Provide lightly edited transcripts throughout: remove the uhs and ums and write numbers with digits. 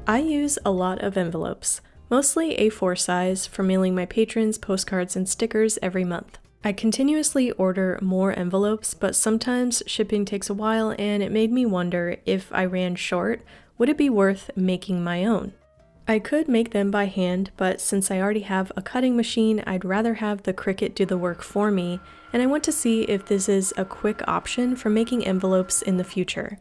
I use a lot of envelopes, mostly A4 size, for mailing my patrons postcards and stickers every month. I continuously order more envelopes, but sometimes shipping takes a while, and it made me wonder if I ran short, would it be worth making my own? I could make them by hand, but since I already have a cutting machine, I'd rather have the Cricut do the work for me, and I want to see if this is a quick option for making envelopes in the future.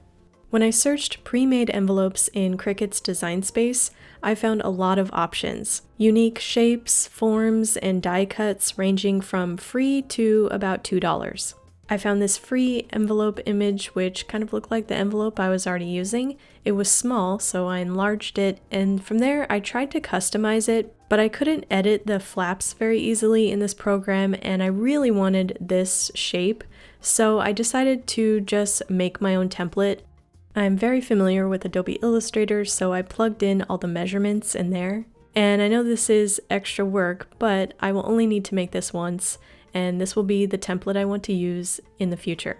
When I searched pre-made envelopes in Cricut's design space, I found a lot of options. Unique shapes, forms, and die cuts ranging from free to about $2. I found this free envelope image which kind of looked like the envelope I was already using. It was small, so I enlarged it, and from there I tried to customize it, but I couldn't edit the flaps very easily in this program, and I really wanted this shape, so I decided to just make my own template. I'm very familiar with Adobe Illustrator, so I plugged in all the measurements in there. And I know this is extra work, but I will only need to make this once, and this will be the template I want to use in the future.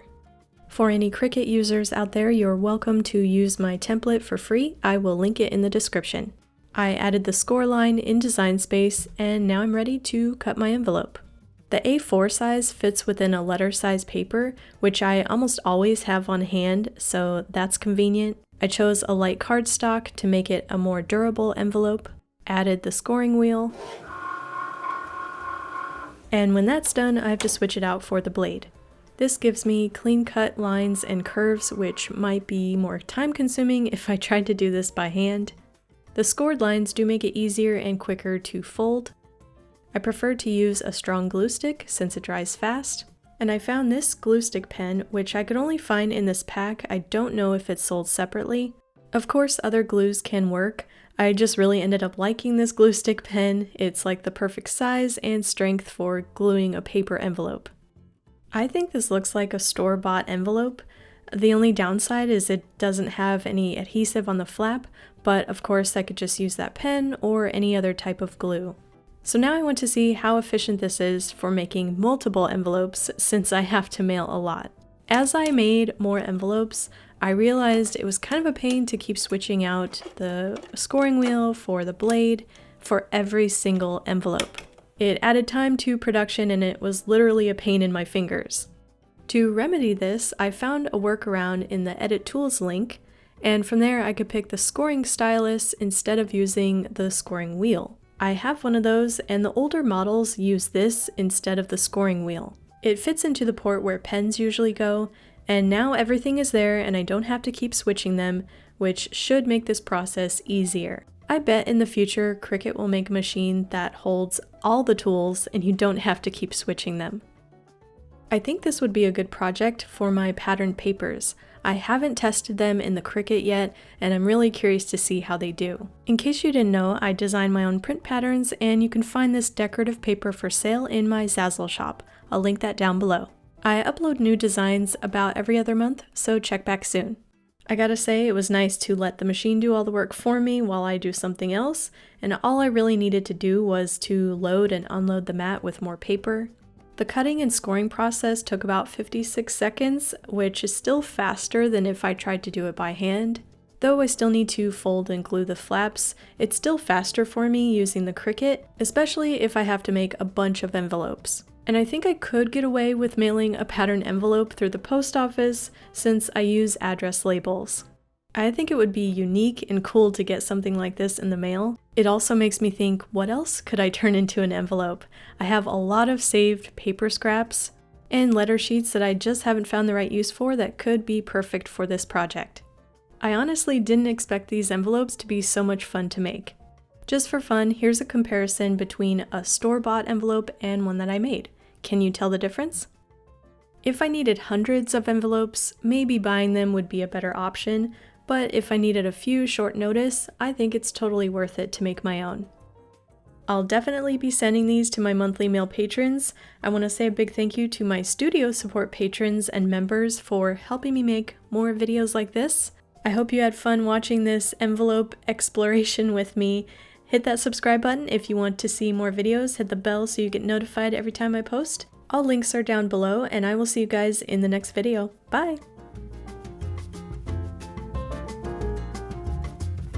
For any Cricut users out there, you're welcome to use my template for free. I will link it in the description. I added the score line in Design Space, and now I'm ready to cut my envelope. The A4 size fits within a letter size paper, which I almost always have on hand, so that's convenient. I chose a light cardstock to make it a more durable envelope, added the scoring wheel, and when that's done, I have to switch it out for the blade. This gives me clean cut lines and curves, which might be more time consuming if I tried to do this by hand. The scored lines do make it easier and quicker to fold. I prefer to use a strong glue stick since it dries fast, and I found this glue stick pen, which I could only find in this pack. I don't know if it's sold separately. Of course, other glues can work. I just really ended up liking this glue stick pen. It's like the perfect size and strength for gluing a paper envelope. I think this looks like a store-bought envelope. The only downside is it doesn't have any adhesive on the flap, but of course I could just use that pen or any other type of glue. So now I want to see how efficient this is for making multiple envelopes since I have to mail a lot. As I made more envelopes, I realized it was kind of a pain to keep switching out the scoring wheel for the blade for every single envelope. It added time to production and it was literally a pain in my fingers. To remedy this, I found a workaround in the Edit Tools link, and from there I could pick the scoring stylus instead of using the scoring wheel. I have one of those, and the older models use this instead of the scoring wheel. It fits into the port where pens usually go, and now everything is there and I don't have to keep switching them, which should make this process easier. I bet in the future Cricut will make a machine that holds all the tools and you don't have to keep switching them. I think this would be a good project for my patterned papers. I haven't tested them in the Cricut yet, and I'm really curious to see how they do. In case you didn't know, I design my own print patterns, and you can find this decorative paper for sale in my Zazzle shop. I'll link that down below. I upload new designs about every other month, so check back soon. I gotta say, it was nice to let the machine do all the work for me while I do something else, and all I really needed to do was to load and unload the mat with more paper. The cutting and scoring process took about 56 seconds, which is still faster than if I tried to do it by hand. Though I still need to fold and glue the flaps, it's still faster for me using the Cricut, especially if I have to make a bunch of envelopes. And I think I could get away with mailing a pattern envelope through the post office since I use address labels. I think it would be unique and cool to get something like this in the mail. It also makes me think, what else could I turn into an envelope? I have a lot of saved paper scraps and letter sheets that I just haven't found the right use for that could be perfect for this project. I honestly didn't expect these envelopes to be so much fun to make. Just for fun, here's a comparison between a store-bought envelope and one that I made. Can you tell the difference? If I needed hundreds of envelopes, maybe buying them would be a better option, but if I needed a few short notice, I think it's totally worth it to make my own. I'll definitely be sending these to my monthly mail patrons. I want to say a big thank you to my studio support patrons and members for helping me make more videos like this. I hope you had fun watching this envelope exploration with me. Hit that subscribe button if you want to see more videos, hit the bell so you get notified every time I post. All links are down below, and I will see you guys in the next video. Bye!